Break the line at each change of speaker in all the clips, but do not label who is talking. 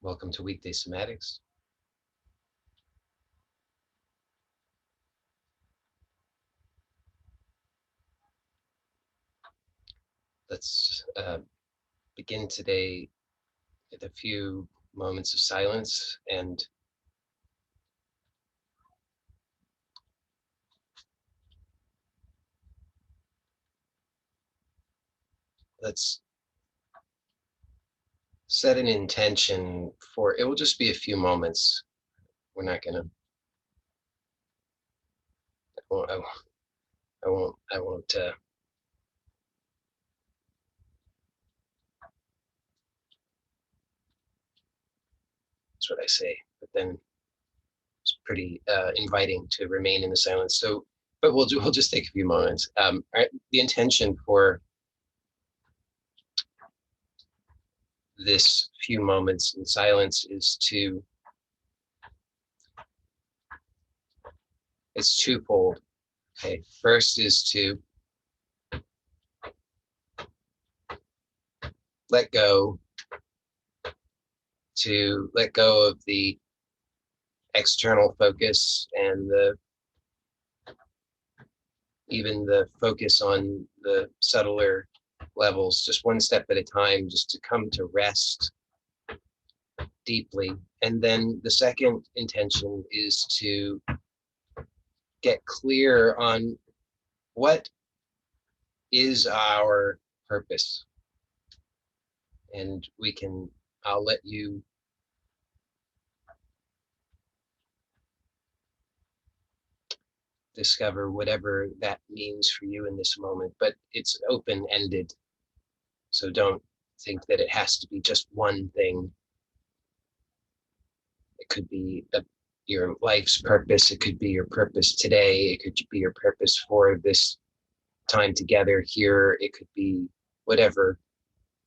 Welcome to Weekday Somatics. Let's begin today with a few moments of silence, and let's set an intention for it. Will just be a few moments. We're not gonna. I won't. I won't. That's what I say. But then it's pretty inviting to remain in the silence. So, but we'll just take a few moments. The intention for this few moments in silence is it's twofold. Okay, first is to let go, of the external focus and even the focus on the subtler levels, just one step at a time, just to come to rest deeply. And then the second intention is to get clear on what is our purpose. And I'll let you discover whatever that means for you in this moment, but it's open-ended. So don't think that it has to be just one thing. It could be your life's purpose. It could be your purpose today. It could be your purpose for this time together here. It could be whatever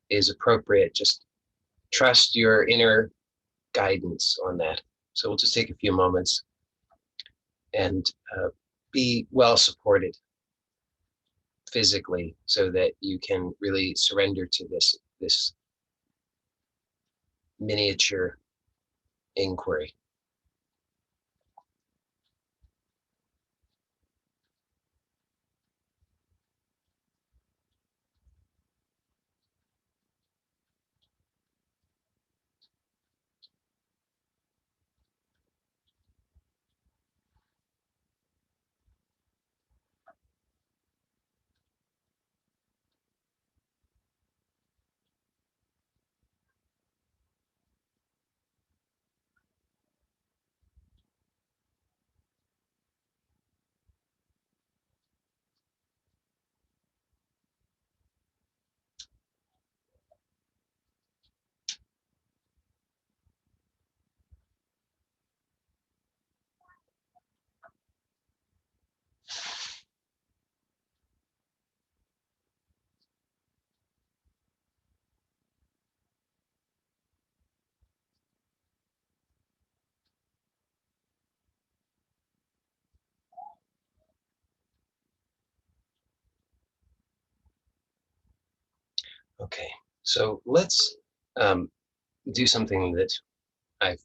is appropriate. Just trust your inner guidance on that. So we'll just take a few moments and be well supported physically so that you can really surrender to this miniature inquiry. Okay, so let's do something that I've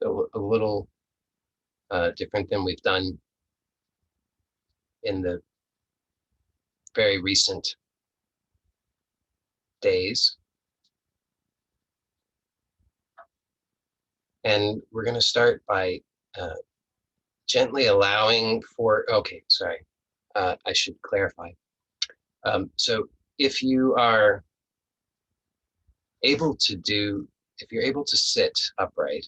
a little different than we've done in the very recent days. And we're going to start by gently allowing for, okay, sorry, I should clarify. So if you are able to if you're able to sit upright,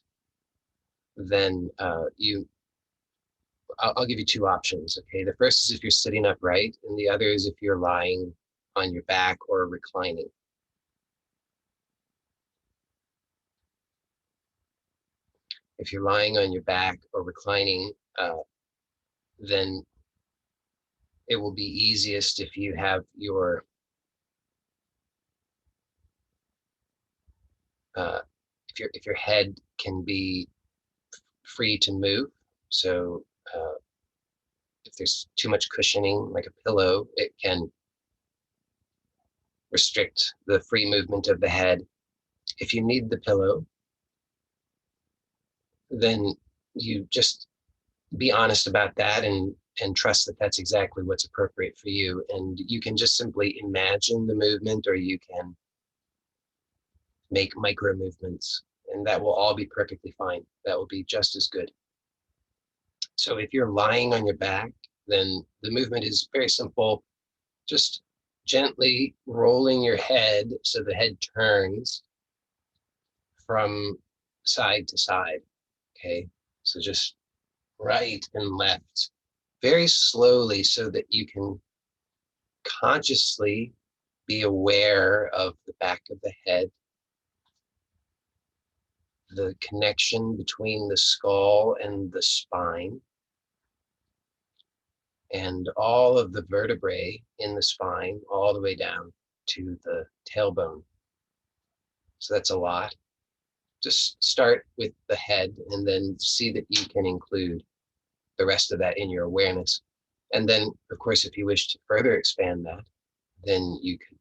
then I'll give you two options, okay? The first is if you're sitting upright, and the other is if you're lying on your back or reclining. If you're lying on your back or reclining, then it will be easiest if you have if your head can be free to move. So if there's too much cushioning, like a pillow, it can restrict the free movement of the head. If you need the pillow, then you just be honest about that and trust that that's exactly what's appropriate for you. And you can just simply imagine the movement, or you can make micro movements, and that will all be perfectly fine. That will be just as good. So if you're lying on your back, then the movement is very simple. Just gently rolling your head so the head turns from side to side. Okay, so just right and left very slowly so that you can consciously be aware of the back of the head, the connection between the skull and the spine, and all of the vertebrae in the spine all the way down to the tailbone. So that's a lot. Just start with the head and then see that you can include the rest of that in your awareness. And then, of course, if you wish to further expand that, then you can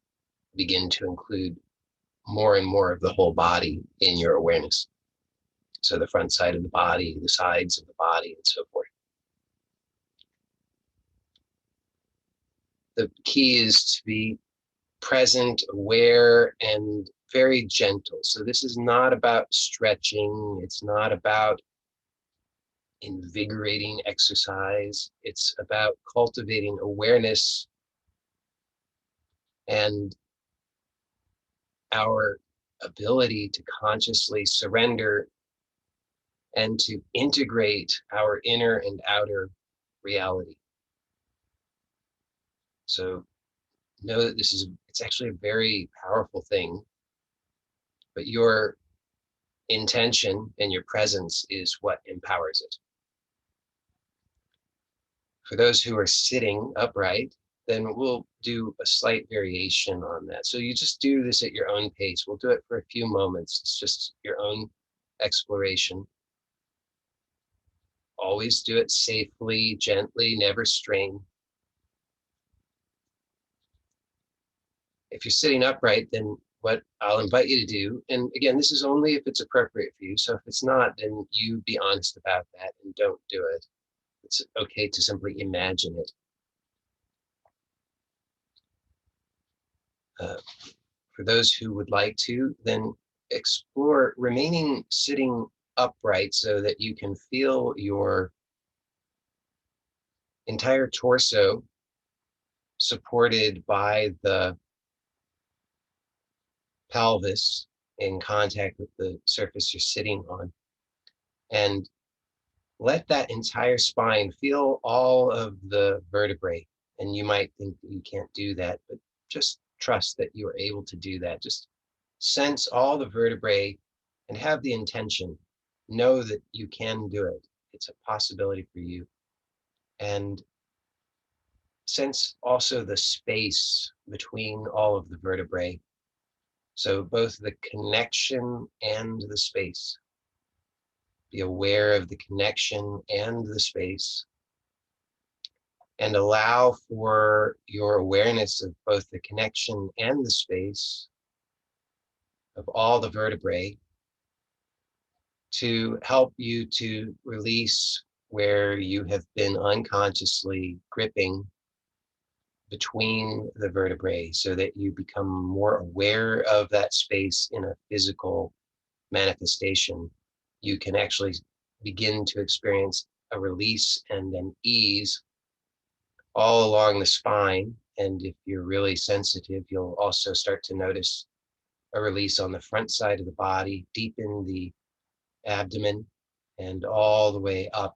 begin to include more and more of the whole body in your awareness. So the front side of the body, the sides of the body, and so forth. The key is to be present, aware, and very gentle. So this is not about stretching. It's not about invigorating exercise. It's about cultivating awareness and our ability to consciously surrender and to integrate our inner and outer reality. So know that it's actually a very powerful thing, but your intention and your presence is what empowers it. For those who are sitting upright, then we'll do a slight variation on that. So you just do this at your own pace. We'll do it for a few moments. It's just your own exploration. Always do it safely, gently, never strain. If you're sitting upright, then what I'll invite you to do, and again, this is only if it's appropriate for you. So if it's not, then you be honest about that and don't do it. It's okay to simply imagine it. For those who would like to, then explore remaining sitting upright so that you can feel your entire torso supported by the pelvis in contact with the surface you're sitting on. And let that entire spine feel all of the vertebrae. And you might think that you can't do that, but just trust that you are able to do that. Just sense all the vertebrae and have the intention. Know that you can do it. It's a possibility for you. And sense also the space between all of the vertebrae. So both the connection and the space. Be aware of the connection and the space, and allow for your awareness of both the connection and the space of all the vertebrae to help you to release where you have been unconsciously gripping between the vertebrae, so that you become more aware of that space in a physical manifestation. You can actually begin to experience a release and an ease all along the spine. And if you're really sensitive, you'll also start to notice a release on the front side of the body, deep in the abdomen, and all the way up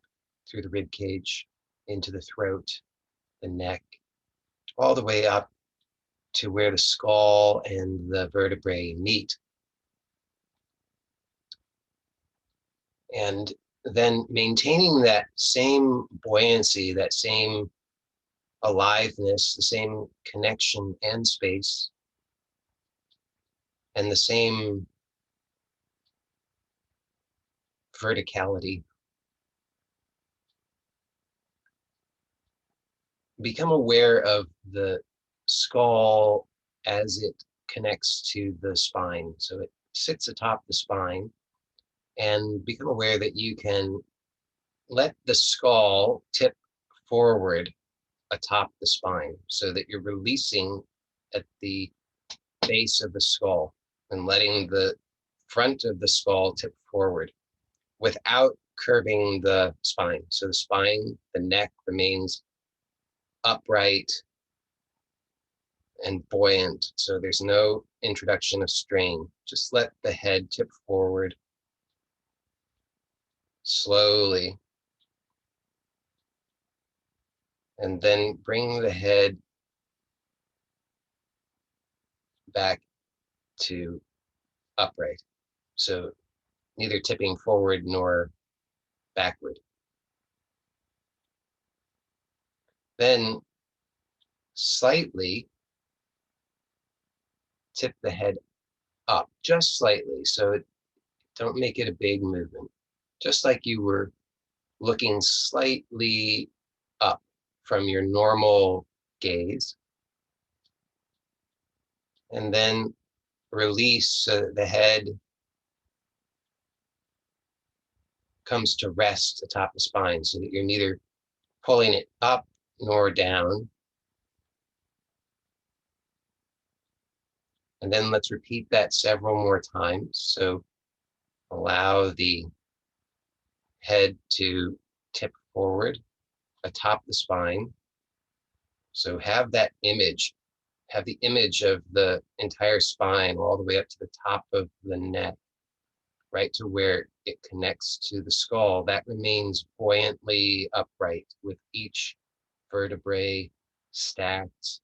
through the rib cage, into the throat, the neck, all the way up to where the skull and the vertebrae meet. And then maintaining that same buoyancy, that same aliveness, the same connection and space, and the same verticality. Become aware of the skull as it connects to the spine. So it sits atop the spine, and become aware that you can let the skull tip forward atop the spine so that you're releasing at the base of the skull and letting the front of the skull tip forward without curving the spine. So the spine, the neck remains upright and buoyant. So there's no introduction of strain. Just let the head tip forward slowly. And then bring the head back to upright. So neither tipping forward nor backward. Then slightly tip the head up, just slightly. So don't make it a big movement. Just like you were looking slightly up from your normal gaze. And then release so that the head comes to rest atop the spine so that you're neither pulling it up nor down. And then let's repeat that several more times. So allow the head to tip forward atop the spine. So have that image, have the image of the entire spine all the way up to the top of the neck, right to where it connects to the skull. That remains buoyantly upright with each vertebrae stacked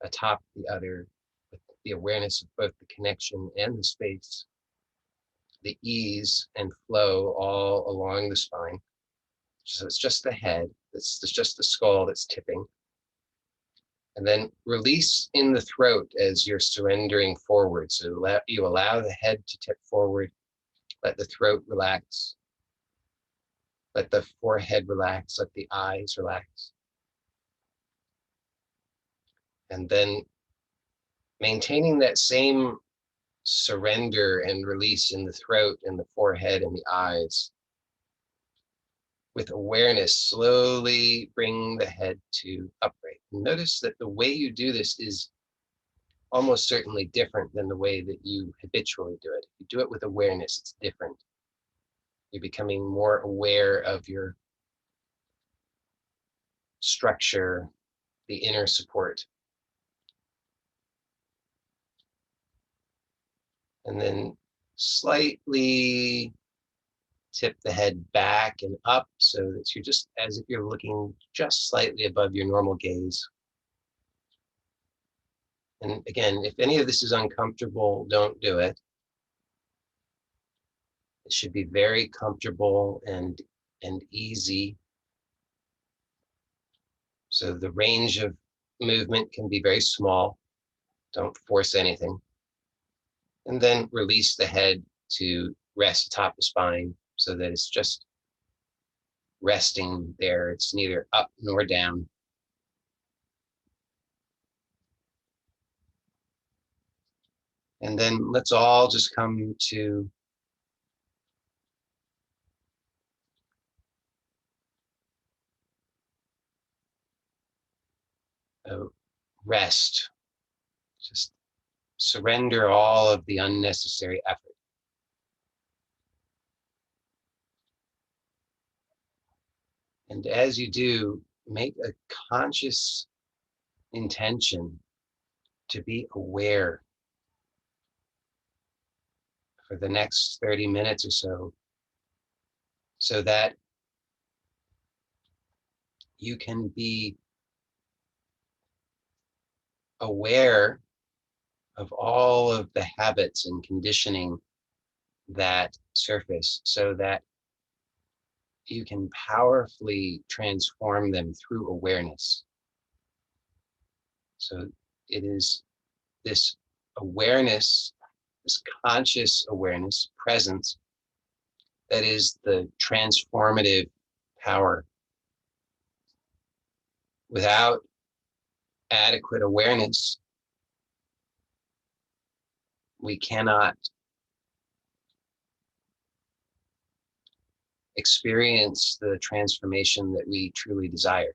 atop the other, with the awareness of both the connection and the space, the ease and flow all along the spine. So it's just the head, it's just the skull that's tipping. And then release in the throat as you're surrendering forward. So you allow the head to tip forward, let the throat relax, let the forehead relax, let the eyes relax. And then maintaining that same surrender and release in the throat and the forehead and the eyes. With awareness, slowly bring the head to upright. Notice that the way you do this is almost certainly different than the way that you habitually do it. If you do it with awareness, it's different. You're becoming more aware of your structure, the inner support. And then slightly tip the head back and up so that you're just as if you're looking just slightly above your normal gaze. And again, if any of this is uncomfortable, don't do it. It should be very comfortable and easy. So the range of movement can be very small. Don't force anything. And then release the head to rest atop the spine so that it's just resting there. It's neither up nor down. And then let's all just come to rest. Just surrender all of the unnecessary effort. And as you do, make a conscious intention to be aware for the next 30 minutes or so that you can be aware of all of the habits and conditioning that surface so that you can powerfully transform them through awareness. So it is this awareness, this conscious awareness, presence, that is the transformative power. Without adequate awareness, we cannot experience the transformation that we truly desire.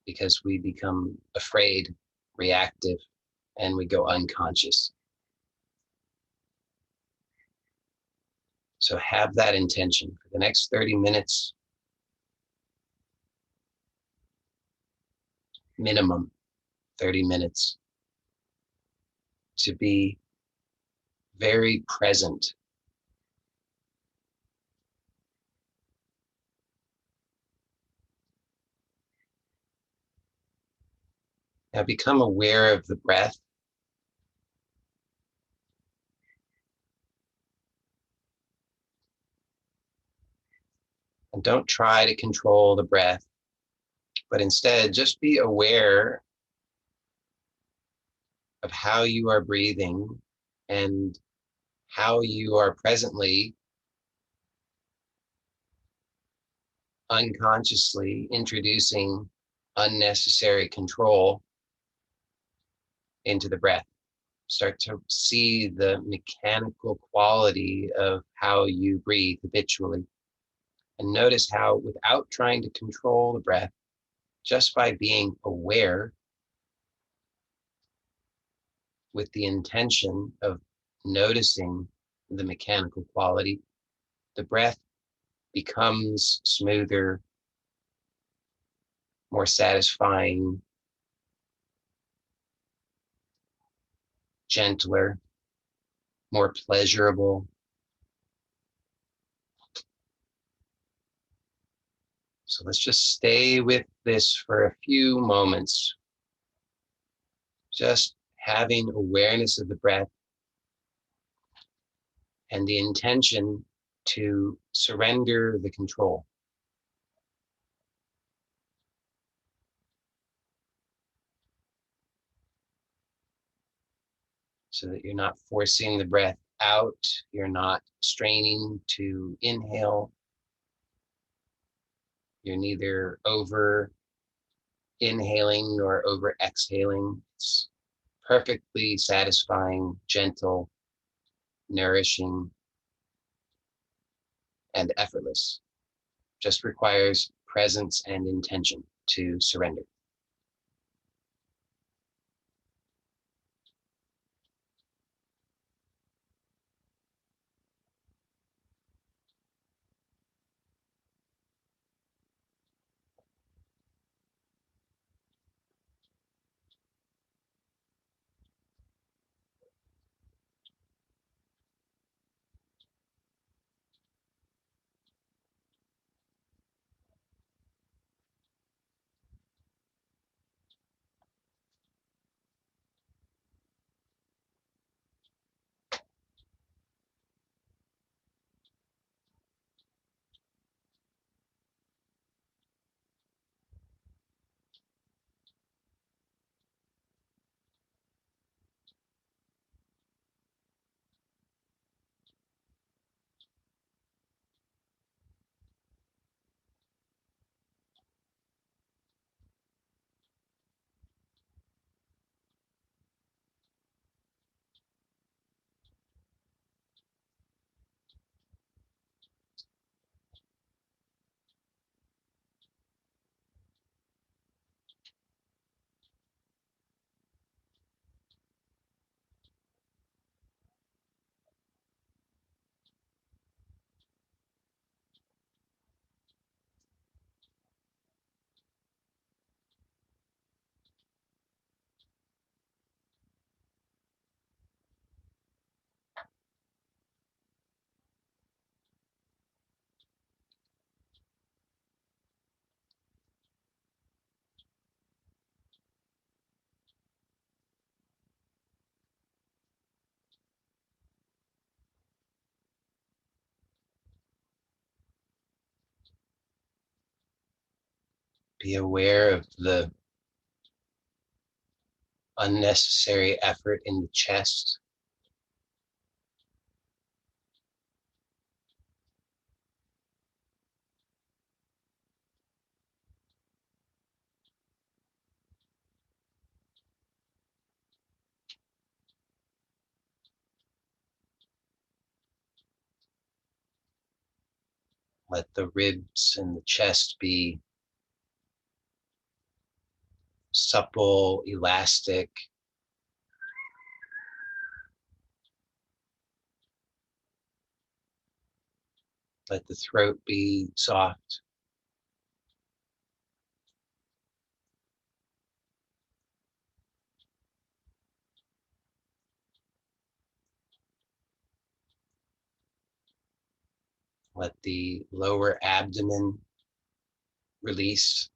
Because we become afraid, reactive, and we go unconscious. So have that intention for the next 30 minutes, minimum 30 minutes, to be very present. Now become aware of the breath. And don't try to control the breath, but instead just be aware of how you are breathing and how you are presently unconsciously introducing unnecessary control into the breath. Start to see the mechanical quality of how you breathe habitually. And notice how, without trying to control the breath, just by being aware with the intention of noticing the mechanical quality, the breath becomes smoother, more satisfying, gentler, more pleasurable. So let's just stay with this for a few moments, just having awareness of the breath and the intention to surrender the control, so that you're not forcing the breath out, you're not straining to inhale, you're neither over inhaling nor over exhaling. It's perfectly satisfying, gentle, nourishing, and effortless. Just requires presence and intention to surrender. Be aware of the unnecessary effort in the chest. Let the ribs and the chest be supple, elastic. Let the throat be soft. Let the lower abdomen release.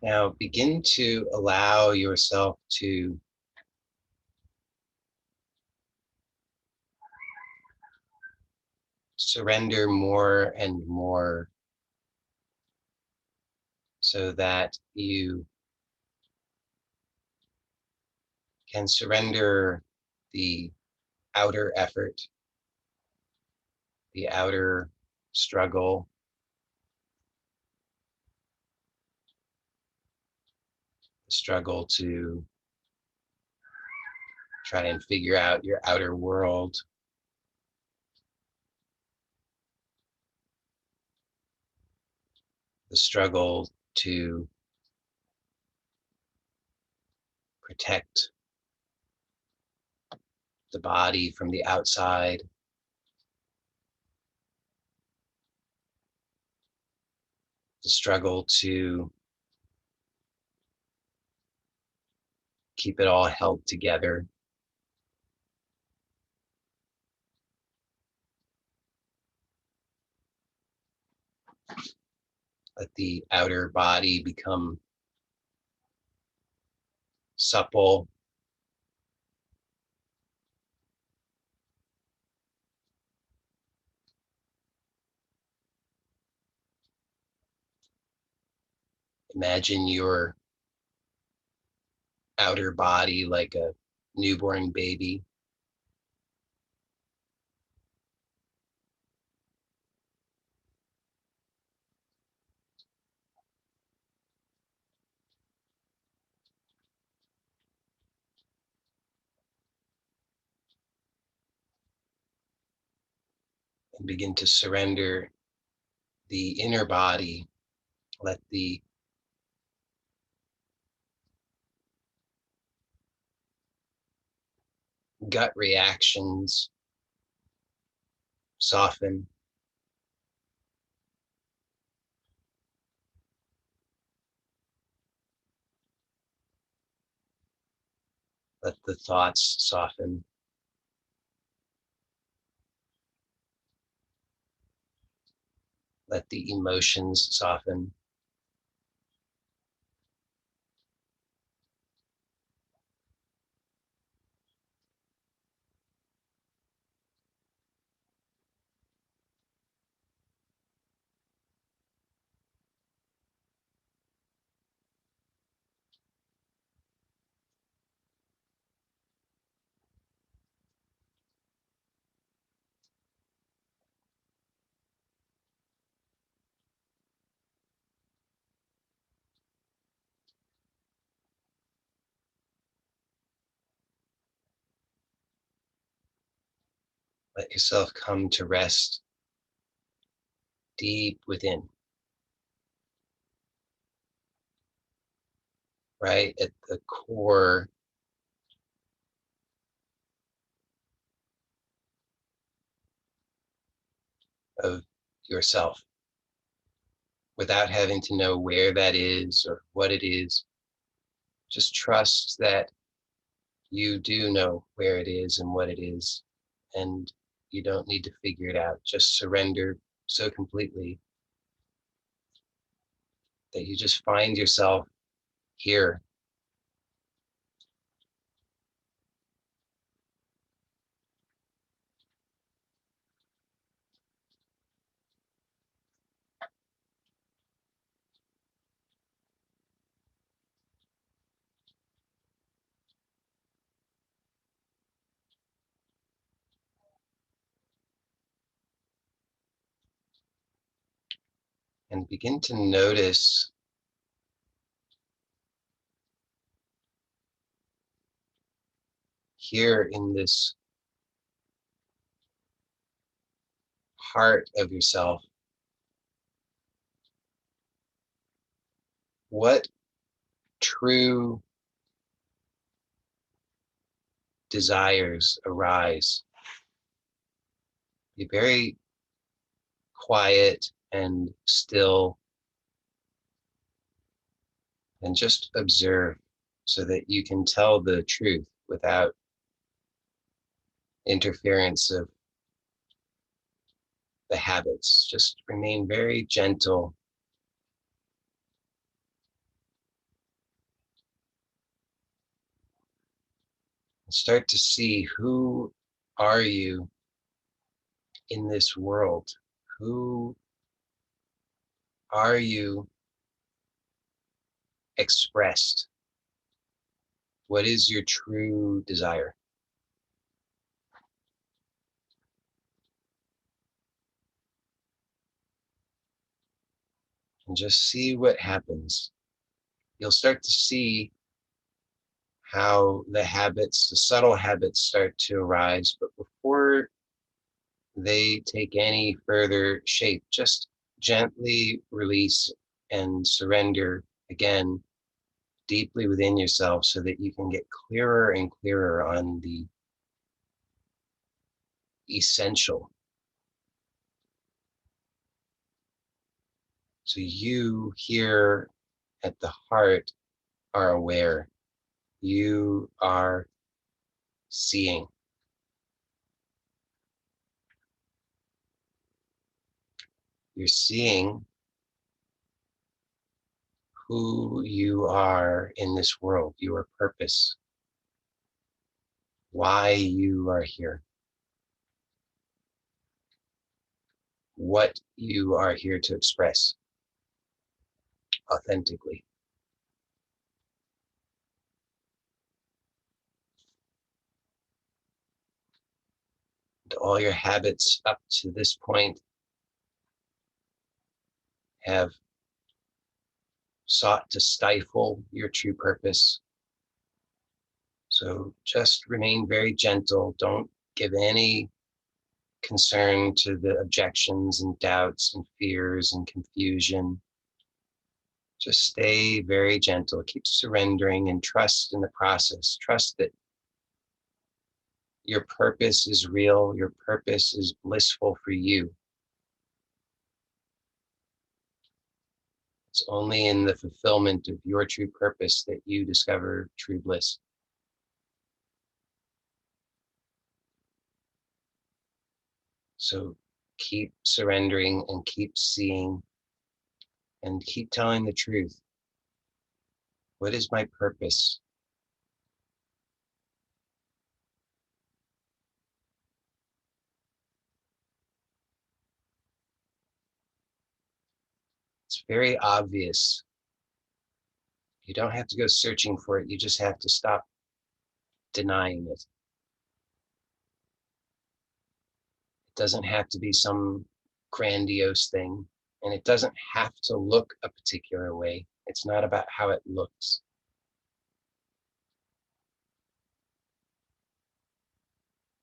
Now begin to allow yourself to surrender more and more so that you can surrender the outer effort, the outer struggle, the struggle to try and figure out your outer world, the struggle to protect the body from the outside, the struggle to keep it all held together. Let the outer body become supple. Imagine your outer body like a newborn baby. And begin to surrender the inner body. Let the gut reactions soften. Let the thoughts soften. Let the emotions soften. Let yourself come to rest deep within, right at the core of yourself, without having to know where that is or what it is. Just trust that you do know where it is and what it is, and you don't need to figure it out. Just surrender so completely that you just find yourself here. And begin to notice here in this heart of yourself, what true desires arise. Be very quiet and still and just observe so that you can tell the truth without interference of the habits. Just remain very gentle and start to see, who are you in this world? Who are you expressed? What is your true desire? And just see what happens. You'll start to see how the habits, the subtle habits, start to arise. But before they take any further shape, just gently release and surrender again deeply within yourself so that you can get clearer and clearer on the essential. So you here at the heart are aware. You are seeing. You're seeing who you are in this world, your purpose, why you are here, what you are here to express authentically. And all your habits up to this point have sought to stifle your true purpose. So just remain very gentle. Don't give any concern to the objections and doubts and fears and confusion. Just stay very gentle. Keep surrendering and trust in the process. Trust that your purpose is real. Your purpose is blissful for you. It's only in the fulfillment of your true purpose that you discover true bliss. So keep surrendering and keep seeing and keep telling the truth. What is my purpose? It's very obvious. You don't have to go searching for it. You just have to stop denying it. It doesn't have to be some grandiose thing, and it doesn't have to look a particular way. It's not about how it looks.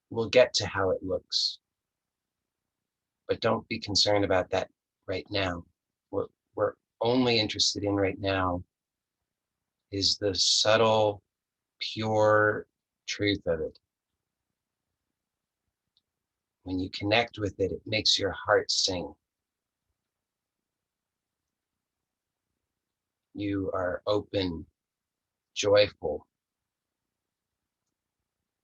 We'll get to how it looks, but don't be concerned about that right now. What we're only interested in right now is the subtle, pure truth of it. When you connect with it, it makes your heart sing. You are open, joyful,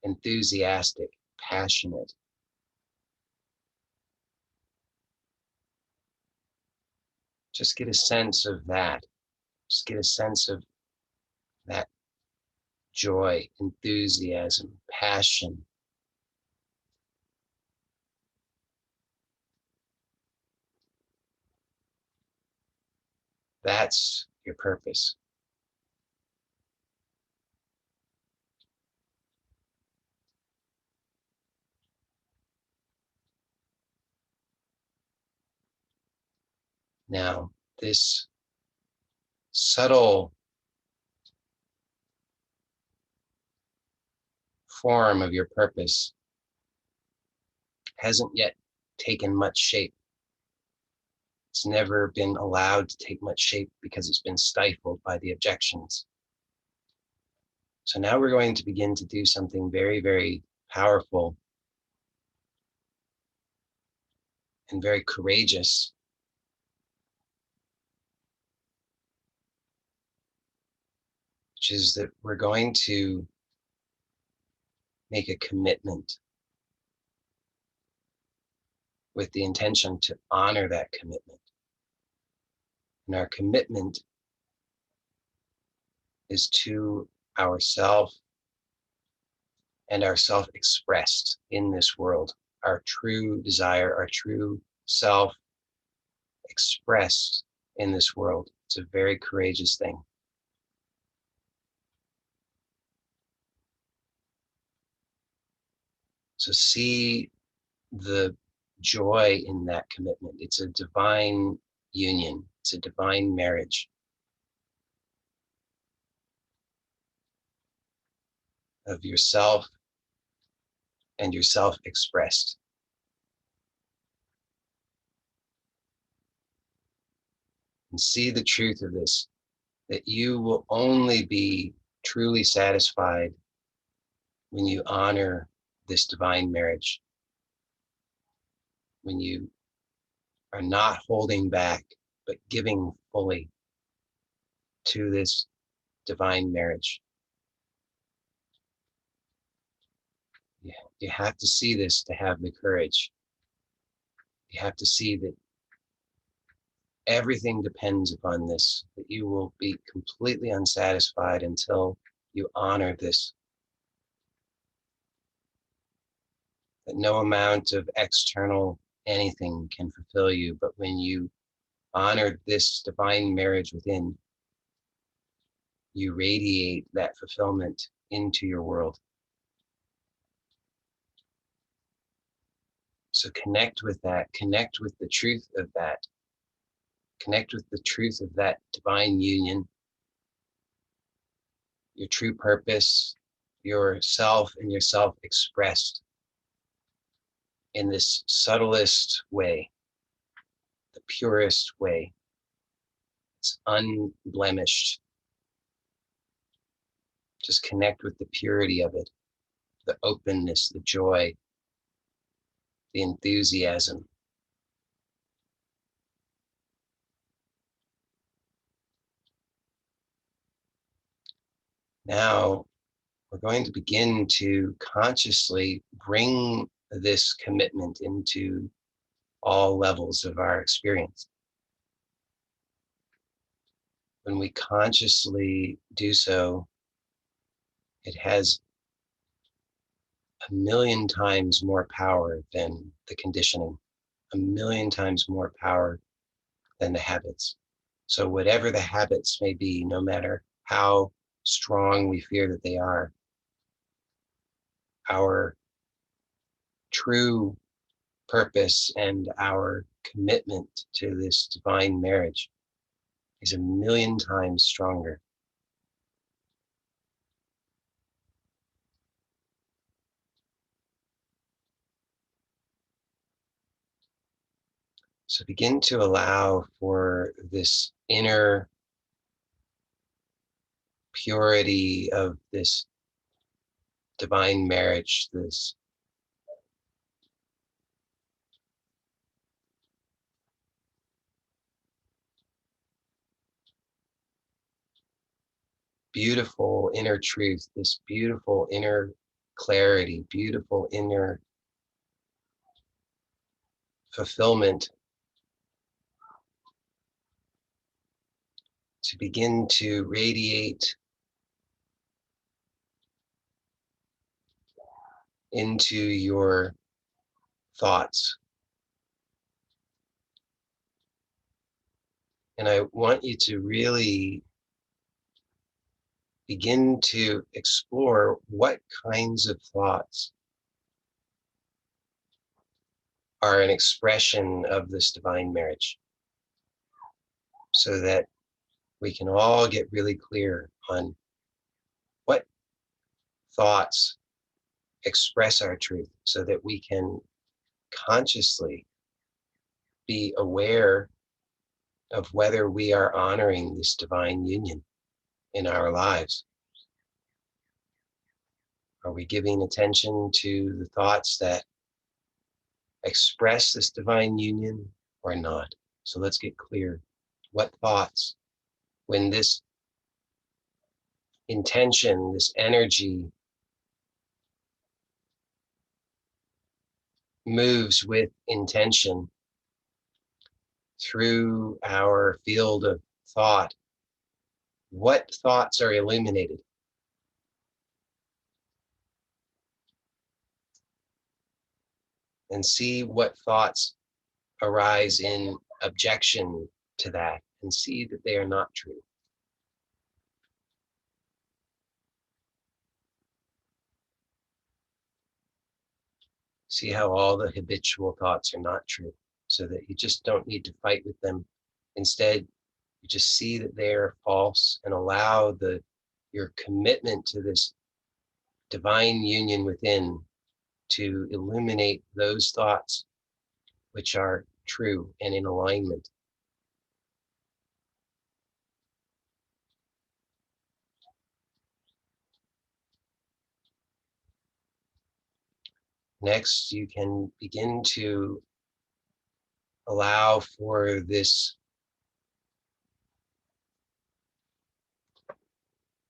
enthusiastic, passionate. Just get a sense of that. Just get a sense of that joy, enthusiasm, passion. That's your purpose. Now, this subtle form of your purpose hasn't yet taken much shape. It's never been allowed to take much shape because it's been stifled by the objections. So now we're going to begin to do something very, very powerful and very courageous, which is that we're going to make a commitment with the intention to honor that commitment. And our commitment is to ourself and ourself expressed in this world, our true desire, our true self expressed in this world. It's a very courageous thing. So see the joy in that commitment. It's a divine union. It's a divine marriage of yourself and yourself expressed. And see the truth of this, that you will only be truly satisfied when you honor this divine marriage, when you are not holding back, but giving fully to this divine marriage. You have to see this to have the courage. You have to see that everything depends upon this, that you will be completely unsatisfied until you honor this, that no amount of external anything can fulfill you, but when you honor this divine marriage within, you radiate that fulfillment into your world. So connect with that, connect with the truth of that, connect with the truth of that divine union, your true purpose, yourself and yourself expressed in this subtlest way, the purest way. It's unblemished. Just connect with the purity of it, the openness, the joy, the enthusiasm. Now, we're going to begin to consciously bring this commitment into all levels of our experience. When we consciously do so, it has a million times more power than the conditioning, a million times more power than the habits. So whatever the habits may be, no matter how strong we fear that they are, our true purpose and our commitment to this divine marriage is a million times stronger. So begin to allow for this inner purity of this divine marriage, this beautiful inner truth, this beautiful inner clarity, beautiful inner fulfillment to begin to radiate into your thoughts. And I want you to really begin to explore what kinds of thoughts are an expression of this divine marriage, so that we can all get really clear on what thoughts express our truth, so that we can consciously be aware of whether we are honoring this divine union in our lives. Are we giving attention to the thoughts that express this divine union or not? So let's get clear. What thoughts, when this intention, this energy moves with intention through our field of thought, what thoughts are illuminated? And see what thoughts arise in objection to that, and see that they are not true. See how all the habitual thoughts are not true, so that you just don't need to fight with them. Instead, you just see that they are false and allow your commitment to this divine union within to illuminate those thoughts which are true and in alignment. Next, you can begin to allow for this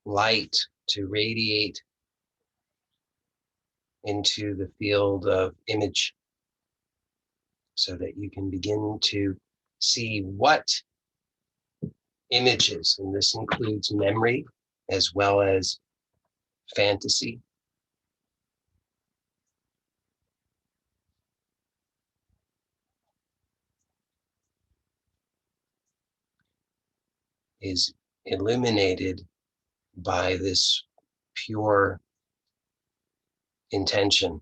light to radiate into the field of image, so that you can begin to see what images, and this includes memory as well as fantasy, is illuminated by this pure intention.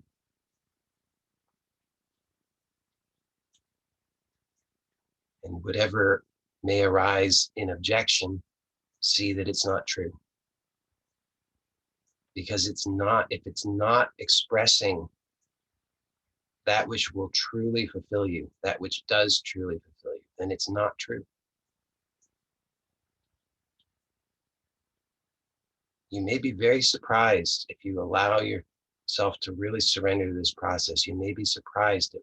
And whatever may arise in objection, see that it's not true. Because it's not, if it's not expressing that which will truly fulfill you, that which does truly fulfill you, then it's not true. You may be very surprised if you allow yourself to really surrender to this process. You may be surprised at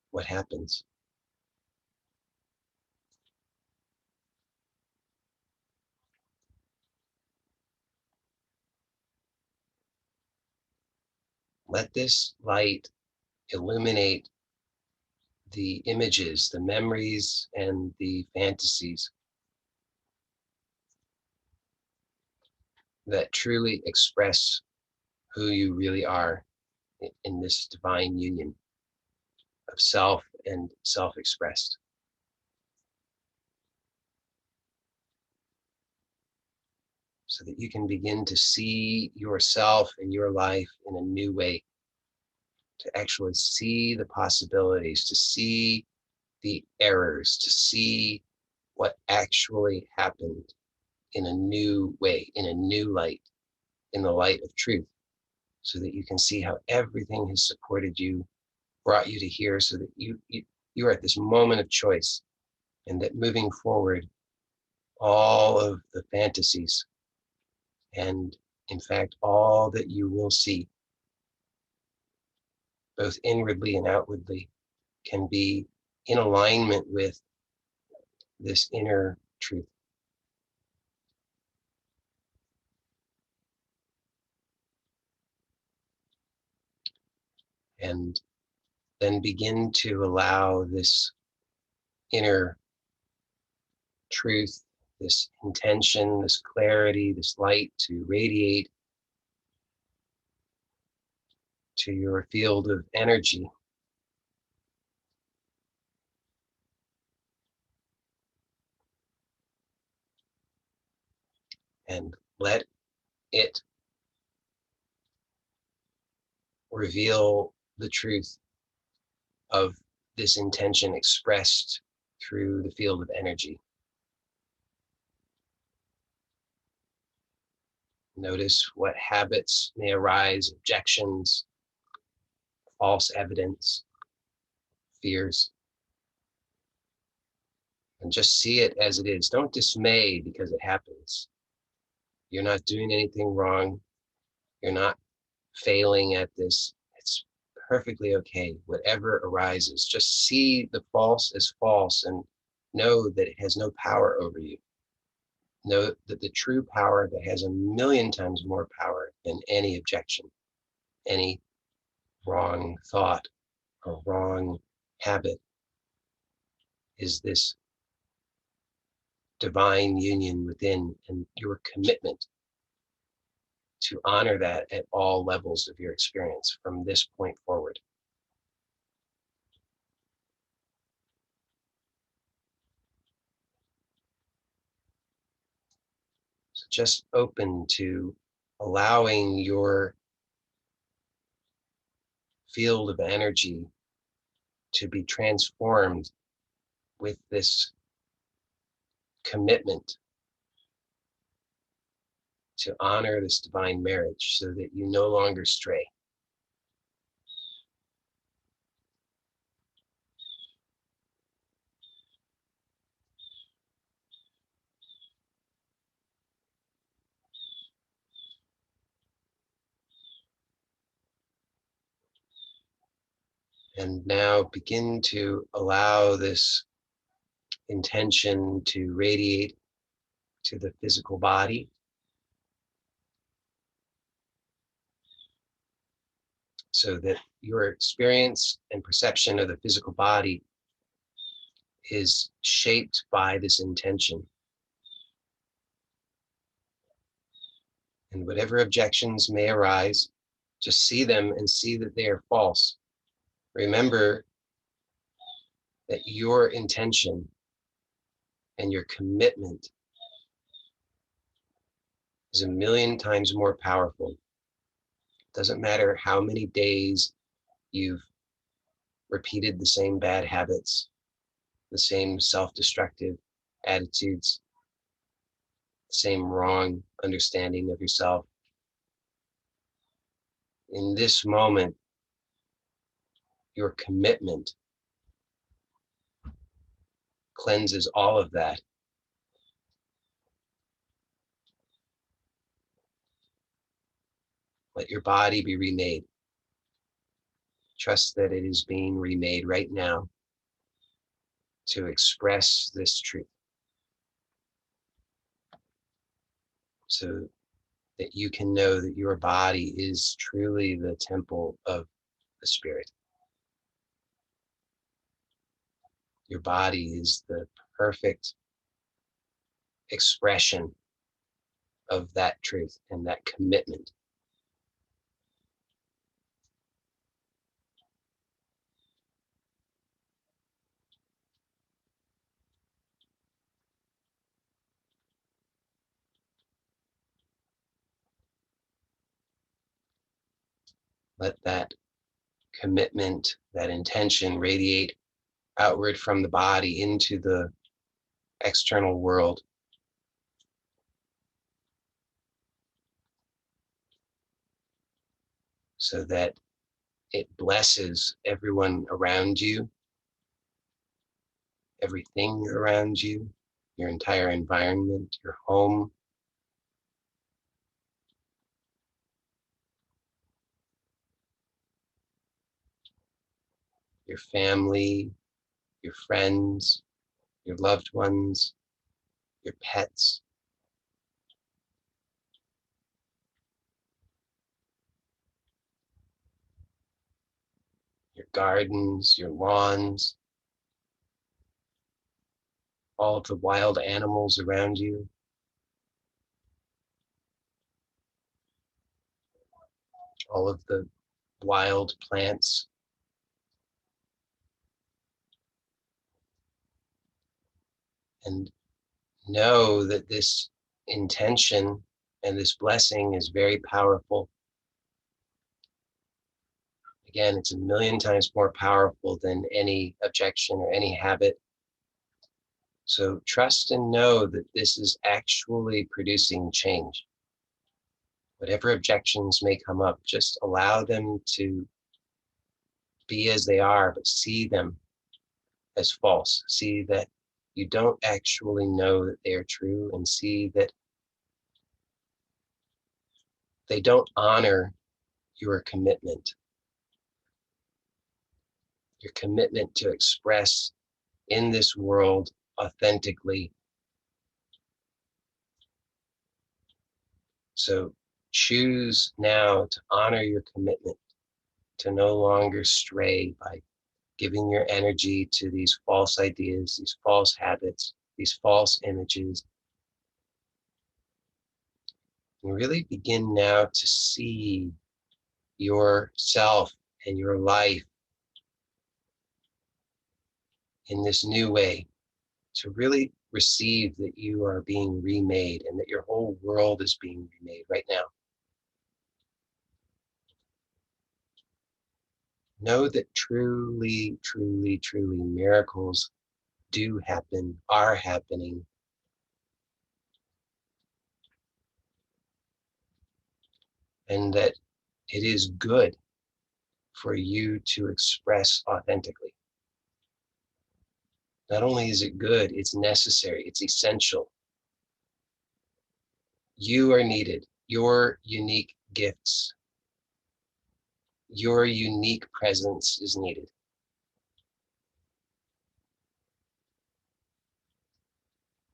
what happens. Let this light illuminate the images, the memories, and the fantasies that truly express who you really are in this divine union of self and self-expressed, so that you can begin to see yourself and your life in a new way, to actually see the possibilities, to see the errors, to see what actually happened in a new way, in a new light, in the light of truth, so that you can see how everything has supported you, brought you to here, so that you are at this moment of choice, and that moving forward, all of the fantasies, and in fact, all that you will see, both inwardly and outwardly, can be in alignment with this inner truth. And then begin to allow this inner truth, this intention, this clarity, this light to radiate to your field of energy. And let it reveal the truth of this intention expressed through the field of energy. Notice what habits may arise, objections, false evidence, fears, and just see it as it is. Don't dismay because it happens. You're not doing anything wrong. You're not failing at this. It's perfectly okay. Whatever arises, just see the false as false and know that it has no power over you. Know that the true power that has a million times more power than any objection, any wrong thought or wrong habit is this divine union within, and your commitment to honor that at all levels of your experience from this point forward. So just open to allowing your field of energy to be transformed with this commitment to honor this divine marriage so that you no longer stray. And now begin to allow this intention to radiate to the physical body so that your experience and perception of the physical body is shaped by this intention. And whatever objections may arise, just see them and see that they are false. Remember that your intention and your commitment is a million times more powerful. It doesn't matter how many days you've repeated the same bad habits, the same self-destructive attitudes, the same wrong understanding of yourself. In this moment, your commitment cleanses all of that. Let your body be remade. Trust that it is being remade right now to express this truth so that you can know that your body is truly the temple of the Spirit. Your body is the perfect expression of that truth and that commitment. Let that commitment, that intention radiate outward from the body into the external world so that it blesses everyone around you, everything around you, your entire environment, your home, your family, your friends, your loved ones, your pets, your gardens, your lawns, all of the wild animals around you, all of the wild plants. And know that this intention and this blessing is very powerful. Again, it's a million times more powerful than any objection or any habit. So trust and know that this is actually producing change. Whatever objections may come up, just allow them to be as they are, but see them as false. See that you don't actually know that they are true, and see that they don't honor your commitment to express in this world authentically. So choose now to honor your commitment, to no longer stray by giving your energy to these false ideas, these false habits, these false images. And really begin now to see yourself and your life in this new way, to really receive that you are being remade and that your whole world is being remade right now. Know that truly, truly, truly miracles do happen, are happening, and that it is good for you to express authentically. Not only is it good, it's necessary, it's essential. You are needed. Your unique gifts, your unique presence is needed.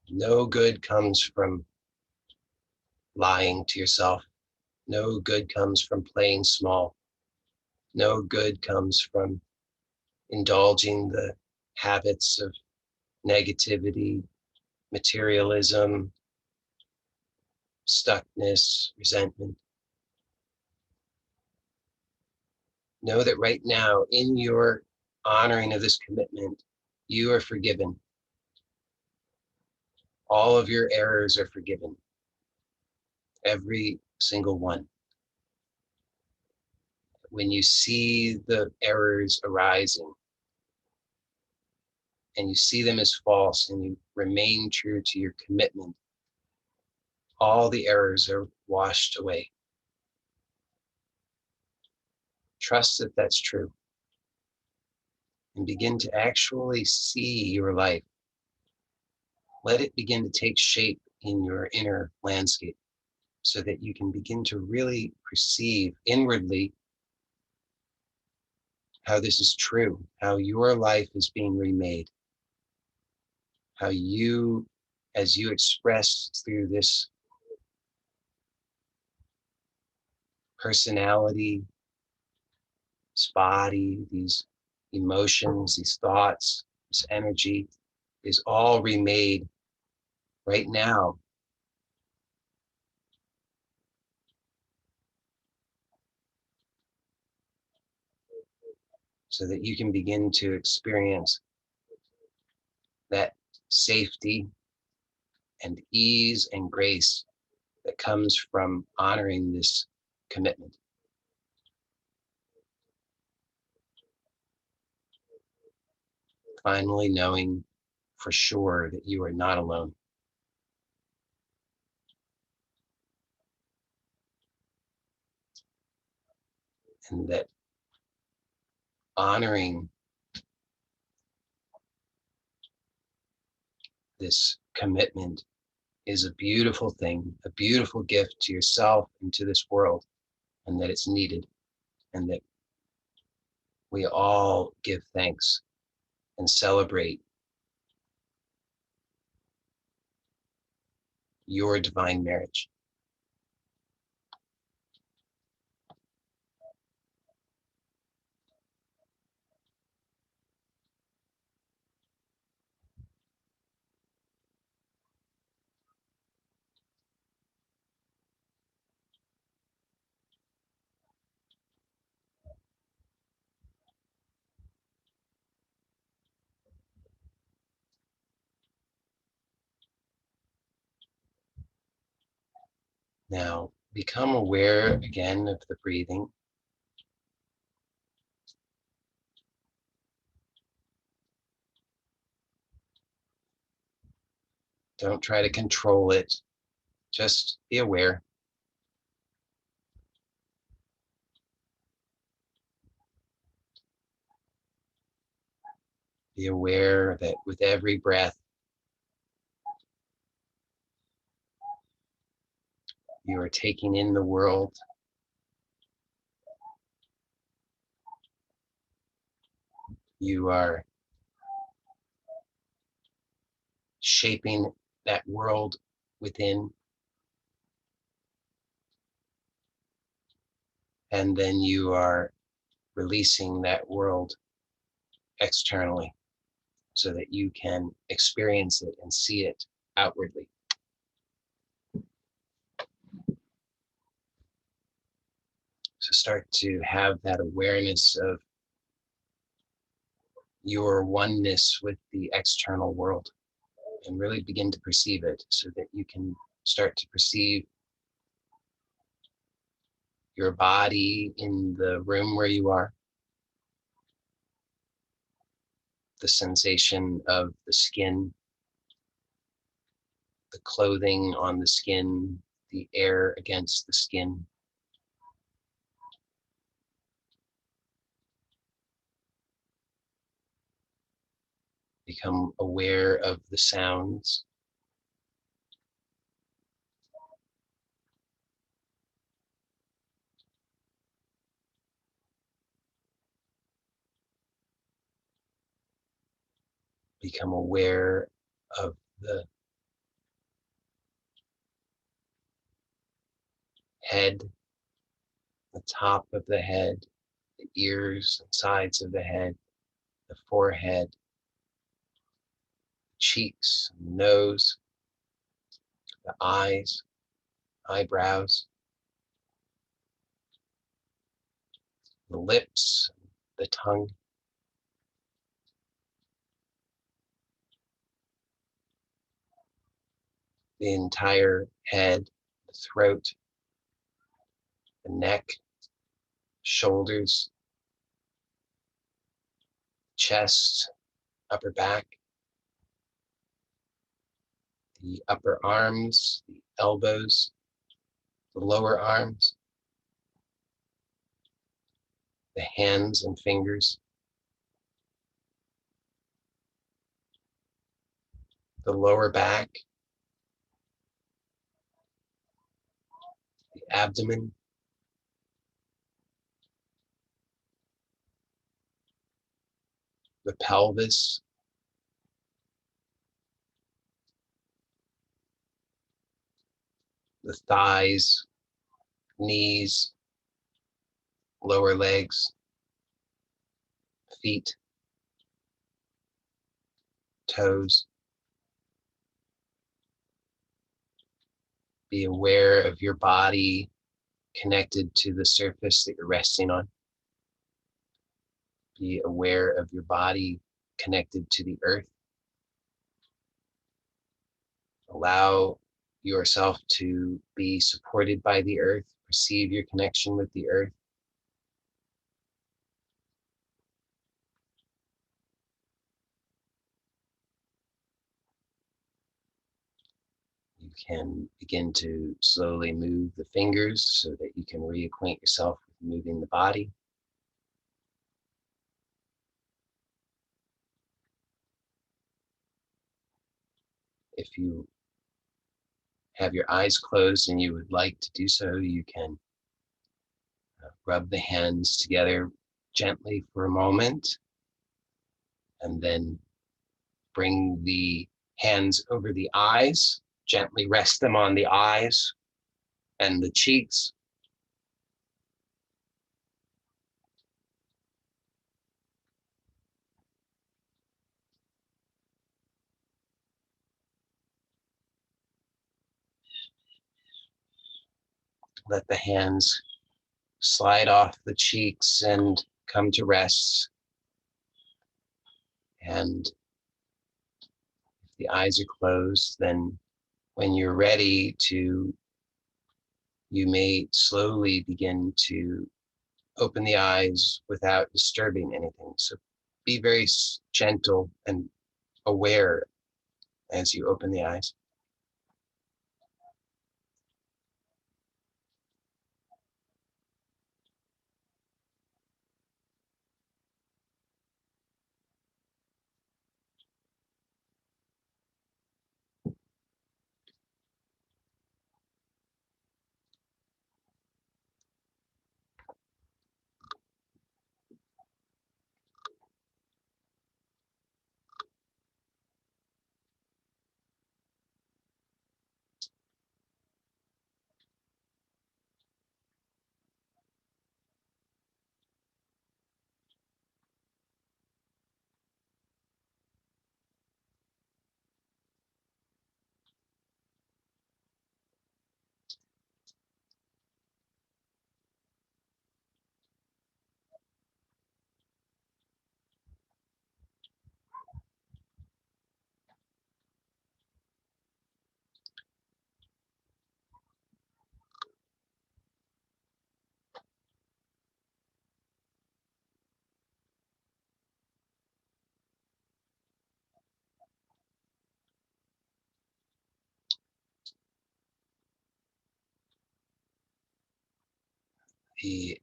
No good comes from lying to yourself. No good comes from playing small. No good comes from indulging the habits of negativity, materialism, stuckness, resentment. Know that right now, in your honoring of this commitment, you are forgiven. All of your errors are forgiven. Every single one. When you see the errors arising and you see them as false and you remain true to your commitment, all the errors are washed away. Trust that that's true and begin to actually see your life. Let it begin to take shape in your inner landscape so that you can begin to really perceive inwardly how this is true, how your life is being remade, how you, as you express through this personality, this body, these emotions, these thoughts, this energy is all remade right now. So that you can begin to experience that safety and ease and grace that comes from honoring this commitment. Finally, knowing for sure that you are not alone. And that honoring this commitment is a beautiful thing, a beautiful gift to yourself and to this world, and that it's needed, and that we all give thanks and celebrate your divine marriage. Now, become aware again of the breathing. Don't try to control it. Just be aware. Be aware that with every breath, you are taking in the world. You are shaping that world within, and then you are releasing that world externally so that you can experience it and see it outwardly. So start to have that awareness of your oneness with the external world and really begin to perceive it so that you can start to perceive your body in the room where you are, the sensation of the skin, the clothing on the skin, the air against the skin. Become aware of the sounds. Become aware of the head, the top of the head, the ears and sides of the head, the forehead, cheeks, nose, the eyes, eyebrows, the lips, the tongue, the entire head, the throat, the neck, shoulders, chest, upper back, the upper arms, the elbows, the lower arms, the hands and fingers, the lower back, the abdomen, the pelvis, the thighs, knees, lower legs, feet, toes. Be aware of your body connected to the surface that you're resting on. Be aware of your body connected to the earth. Allow yourself to be supported by the earth. Perceive your connection with the earth. You can begin to slowly move the fingers so that you can reacquaint yourself with moving the body. If you have your eyes closed and you would like to do so, you can rub the hands together gently for a moment and then bring the hands over the eyes Gently rest them on the eyes and the cheeks. Let the hands slide off the cheeks and come to rest. And if the eyes are closed, then when you're ready to, you may slowly begin to open the eyes without disturbing anything. So be very gentle and aware as you open the eyes. The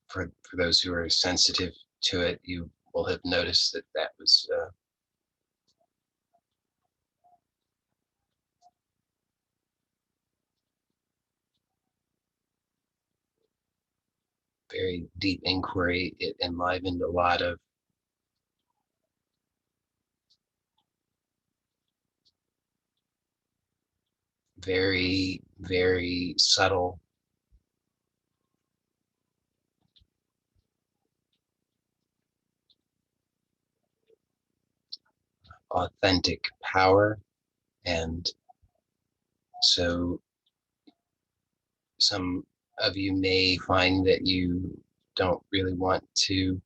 for those who are sensitive to it, you will have noticed that that was very deep inquiry. It enlivened a lot of very, very subtle authentic power. And so some of you may find that you don't really want to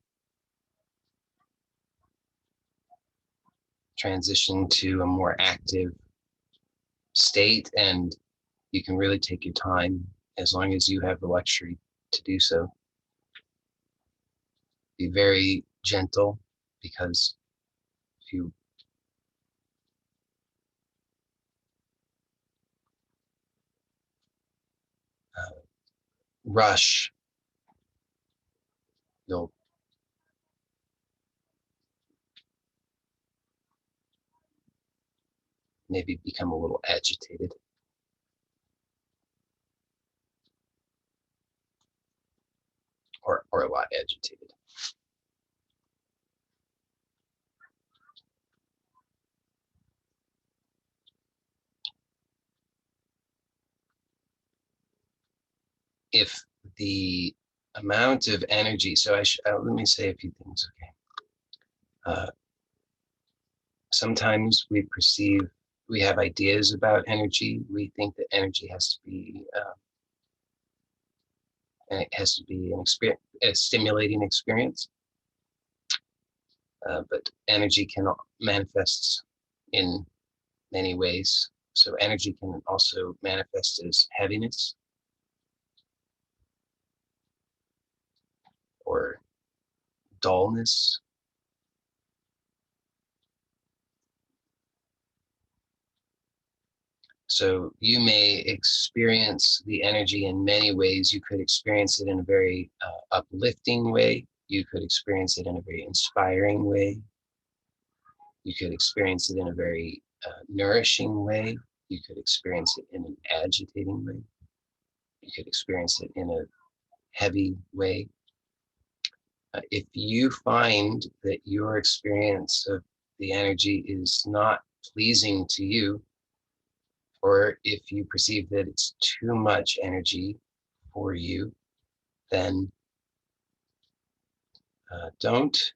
transition to a more active state, and you can really take your time as long as you have the luxury to do so. Be very gentle, because if you rush, you'll maybe become a little agitated, or a lot agitated. If the amount of energy, so let me say a few things, okay? Sometimes we have ideas about energy. We think that energy has to be, and it has to be an experience, a stimulating experience. But energy can manifest in many ways. So energy can also manifest as heaviness or dullness. So you may experience the energy in many ways. You could experience it in a very uplifting way. You could experience it in a very inspiring way. You could experience it in a very nourishing way. You could experience it in an agitating way. You could experience it in a heavy way. If you find that your experience of the energy is not pleasing to you, or if you perceive that it's too much energy for you, then don't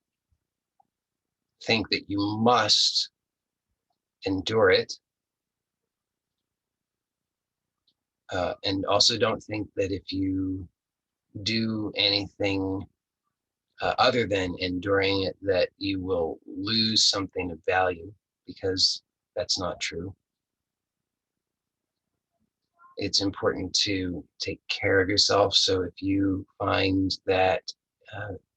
think that you must endure it. And also don't think that if you do anything other than enduring it, that you will lose something of value, because that's not true. It's important to take care of yourself. So if you find that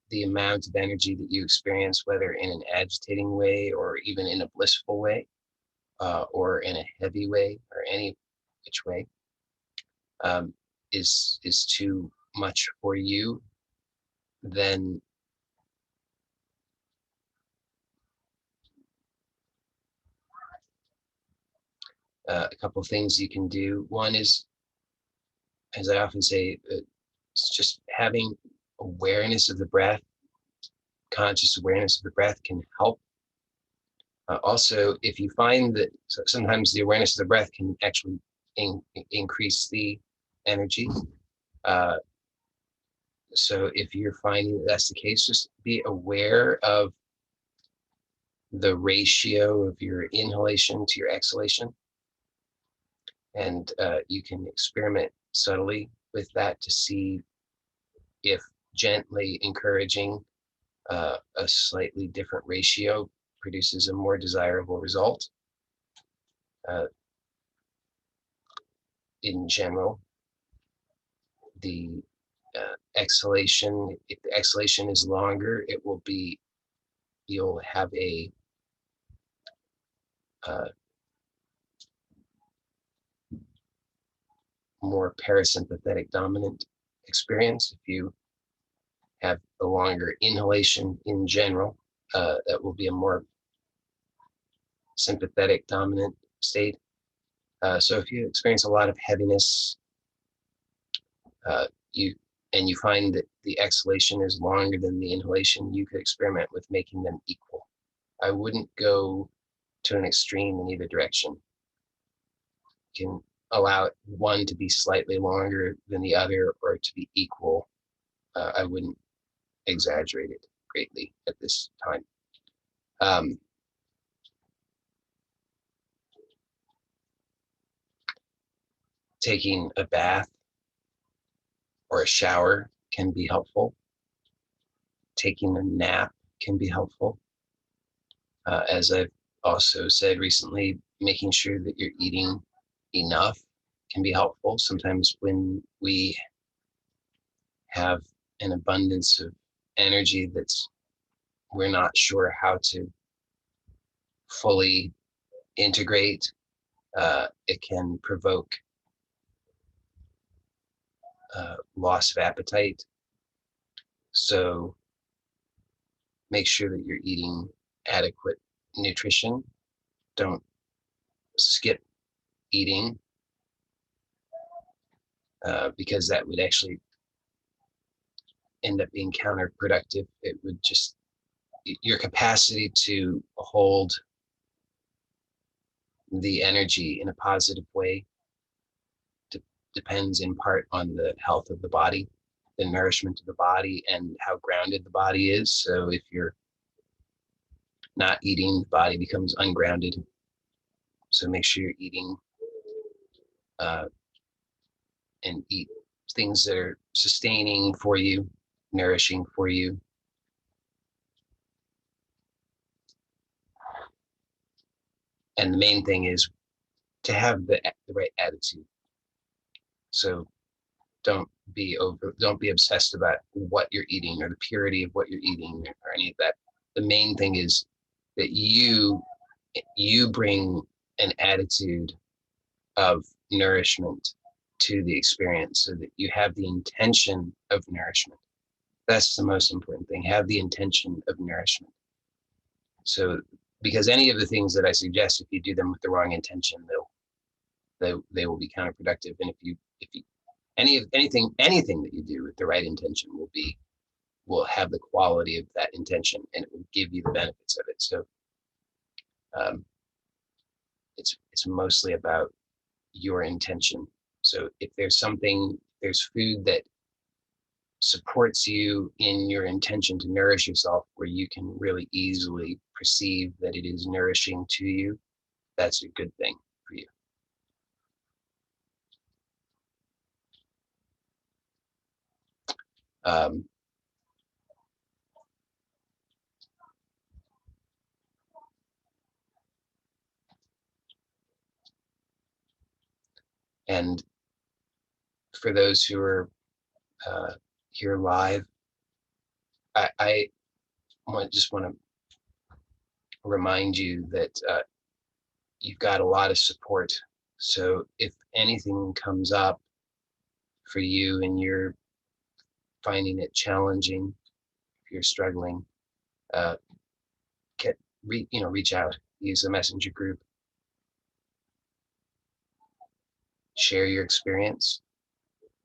the amount of energy that you experience, whether in an agitating way or even in a blissful way, or in a heavy way, or any which way, um, is too much for you, then a couple of things you can do. One is, as I often say, it's just having awareness of the breath. Conscious awareness of the breath can help. Also, if you find that sometimes the awareness of the breath can actually increase the energy. Uh, so if you're finding that that's the case, just be aware of the ratio of your inhalation to your exhalation. And you can experiment subtly with that to see if gently encouraging a slightly different ratio produces a more desirable result. In general, the exhalation, if the exhalation is longer, it will be, you'll have a uh, more parasympathetic dominant experience. If you have a longer inhalation in general, that will be a more sympathetic dominant state. So if you experience a lot of heaviness, uh, you and you find that the exhalation is longer than the inhalation, you could experiment with making them equal. I wouldn't go to an extreme in either direction. You can allow one to be slightly longer than the other or to be equal. I wouldn't exaggerate it greatly at this time. Taking a bath or a shower can be helpful. Taking a nap can be helpful. As I've also said recently, making sure that you're eating enough can be helpful. Sometimes when we have an abundance of energy that's, we're not sure how to fully integrate, it can provoke loss of appetite. So make sure that you're eating adequate nutrition. Don't skip eating, because that would actually end up being counterproductive. It would just, your capacity to hold the energy in a positive way depends in part on the health of the body, the nourishment of the body, and how grounded the body is. So if you're not eating, the body becomes ungrounded. So make sure you're eating uh, and eat things that are sustaining for you, nourishing for you. And the main thing is to have the right attitude. So don't be obsessed about what you're eating or the purity of what you're eating or any of that. The main thing is that you bring an attitude of nourishment to the experience, so that you have the intention of nourishment. That's the most important thing. Have the intention of nourishment. So, because any of the things that I suggest, if you do them with the wrong intention, they will be counterproductive. And if you anything that you do with the right intention will be will have the quality of that intention, and it will give you the benefits of it. So um, it's mostly about your intention. So if there's something, there's food that supports you in your intention to nourish yourself, where you can really easily perceive that it is nourishing to you, that's a good thing for you. Um, and for those who are here live, I just want to remind you that you've got a lot of support. So if anything comes up for you and you're finding it challenging, if you're struggling, uh, reach out, use the messenger group, share your experience.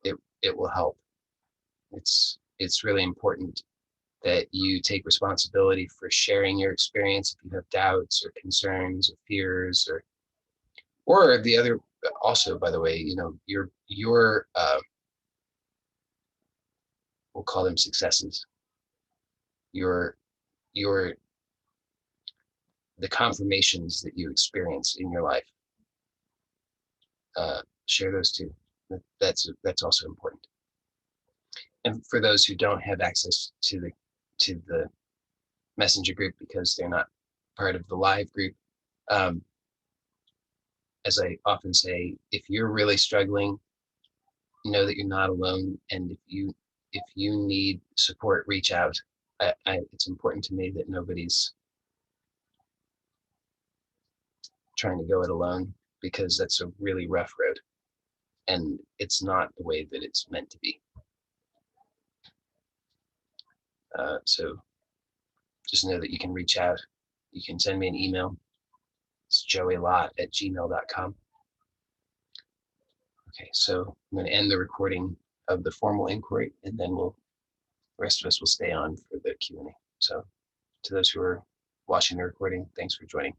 It will help. It's really important that you take responsibility for sharing your experience. If you have doubts or concerns or fears, or the other, also, by the way, your we'll call them successes, your your the confirmations that you experience in your life. Share those too. That's also important. And for those who don't have access to the messenger group because they're not part of the live group, um, as I often say, if you're really struggling, know that you're not alone. And if you need support, reach out. It's important to me that nobody's trying to go it alone, because that's a really rough road, and it's not the way that it's meant to be. So just know that you can reach out. You can send me an email. It's joeylott@gmail.com. Okay, so I'm going to end the recording of the formal inquiry, and then the rest of us will stay on for the Q&A. So to those who are watching the recording, thanks for joining.